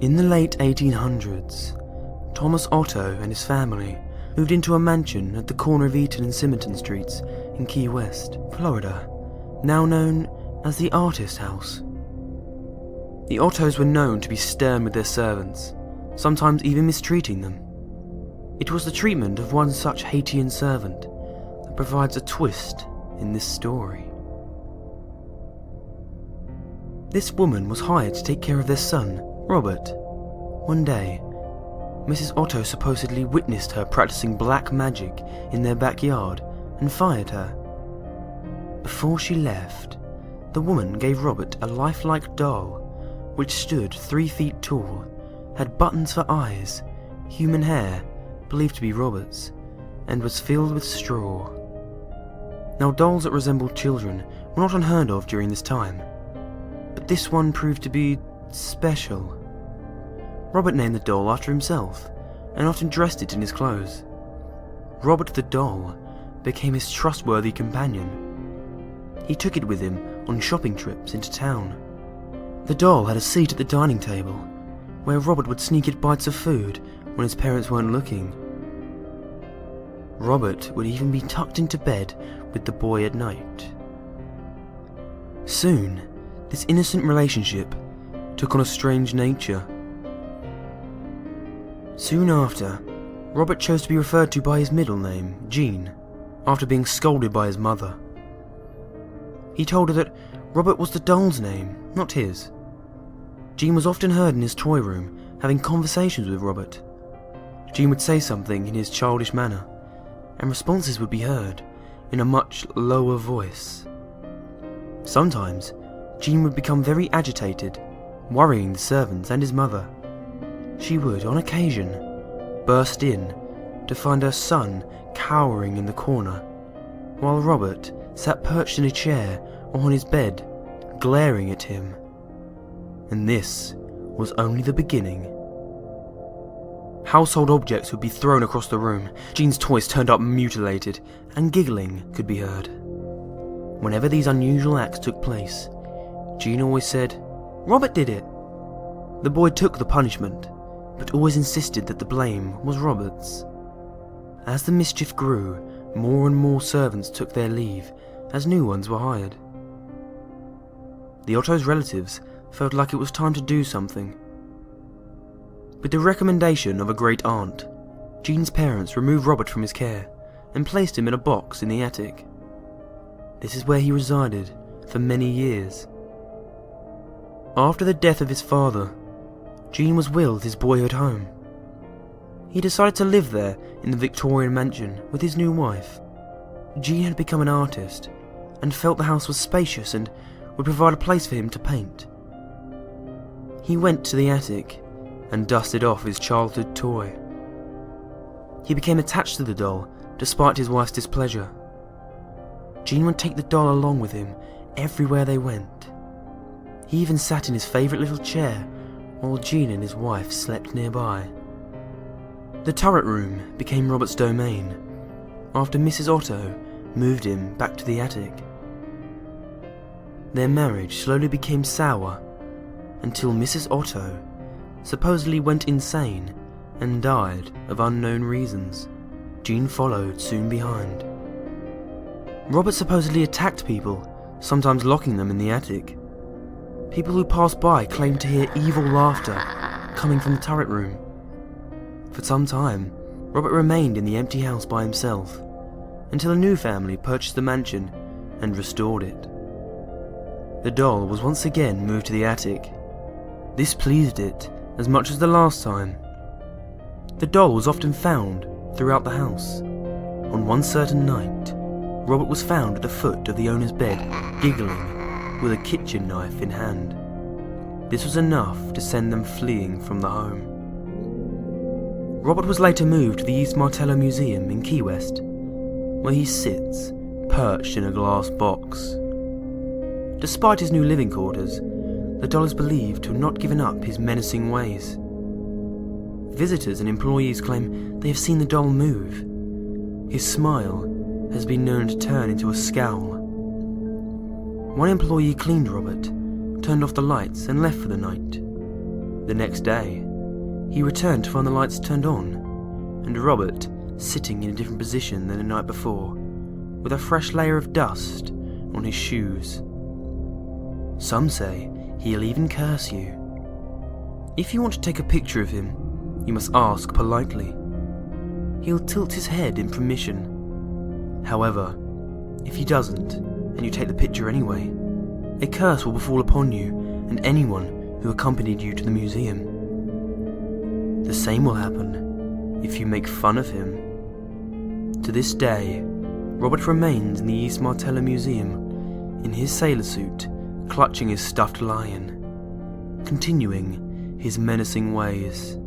In the late 1800s, Thomas Otto and his family moved into a mansion at the corner of Eaton and Simonton Streets in Key West, Florida, now known as the Artist House. The Ottos were known to be stern with their servants, sometimes even mistreating them. It was the treatment of one such Haitian servant that provides a twist in this story. This woman was hired to take care of their son, Robert. One day, Mrs. Otto supposedly witnessed her practicing black magic in their backyard and fired her. Before she left, the woman gave Robert a lifelike doll which stood 3 feet tall, had buttons for eyes, human hair, believed to be Robert's, and was filled with straw. Now, dolls that resembled children were not unheard of during this time, but this one proved to be special. Robert named the doll after himself and often dressed it in his clothes. Robert the doll became his trustworthy companion. He took it with him on shopping trips into town. The doll had a seat at the dining table, where Robert would sneak it bites of food when his parents weren't looking. Robert would even be tucked into bed with the boy at night. Soon, this innocent relationship took on a strange nature. Soon after, Robert chose to be referred to by his middle name, Jean, after being scolded by his mother. He told her that Robert was the doll's name, not his. Jean was often heard in his toy room having conversations with Robert. Jean would say something in his childish manner, and responses would be heard in a much lower voice. Sometimes, Jean would become very agitated, worrying the servants and his mother. She would, on occasion, burst in to find her son cowering in the corner, while Robert sat perched in a chair or on his bed, glaring at him. And this was only the beginning. Household objects would be thrown across the room, Jean's toys turned up mutilated, and giggling could be heard. Whenever these unusual acts took place, Jean always said, "Robert did it." The boy took the punishment, but always insisted that the blame was Robert's. As the mischief grew, more and more servants took their leave, as new ones were hired. The Otto's relatives felt like it was time to do something. With the recommendation of a great aunt, Jean's parents removed Robert from his care and placed him in a box in the attic. This is where he resided for many years. After the death of his father, Jean was willed his boyhood home. He decided to live there in the Victorian mansion with his new wife. Jean had become an artist and felt the house was spacious and would provide a place for him to paint. He went to the attic and dusted off his childhood toy. He became attached to the doll despite his wife's displeasure. Jean would take the doll along with him everywhere they went. He even sat in his favourite little chair while Jean and his wife slept nearby. The turret room became Robert's domain after Mrs. Otto moved him back to the attic. Their marriage slowly became sour until Mrs. Otto supposedly went insane and died of unknown reasons. Jean followed soon behind. Robert supposedly attacked people, sometimes locking them in the attic. People who passed by claimed to hear evil laughter coming from the turret room. For some time, Robert remained in the empty house by himself, until a new family purchased the mansion and restored it. The doll was once again moved to the attic. This pleased it as much as the last time. The doll was often found throughout the house. On one certain night, Robert was found at the foot of the owner's bed, giggling, with a kitchen knife in hand. This was enough to send them fleeing from the home. Robert was later moved to the East Martello Museum in Key West, where he sits, perched in a glass box. Despite his new living quarters, the doll is believed to have not given up his menacing ways. Visitors and employees claim they have seen the doll move. His smile has been known to turn into a scowl. One employee cleaned Robert, turned off the lights and left for the night. The next day, he returned to find the lights turned on, and Robert sitting in a different position than the night before, with a fresh layer of dust on his shoes. Some say he'll even curse you. If you want to take a picture of him, you must ask politely. He'll tilt his head in permission. However, if he doesn't, and you take the picture anyway, a curse will befall upon you and anyone who accompanied you to the museum. The same will happen if you make fun of him. To this day, Robert remains in the East Martello Museum in his sailor suit, clutching his stuffed lion, continuing his menacing ways.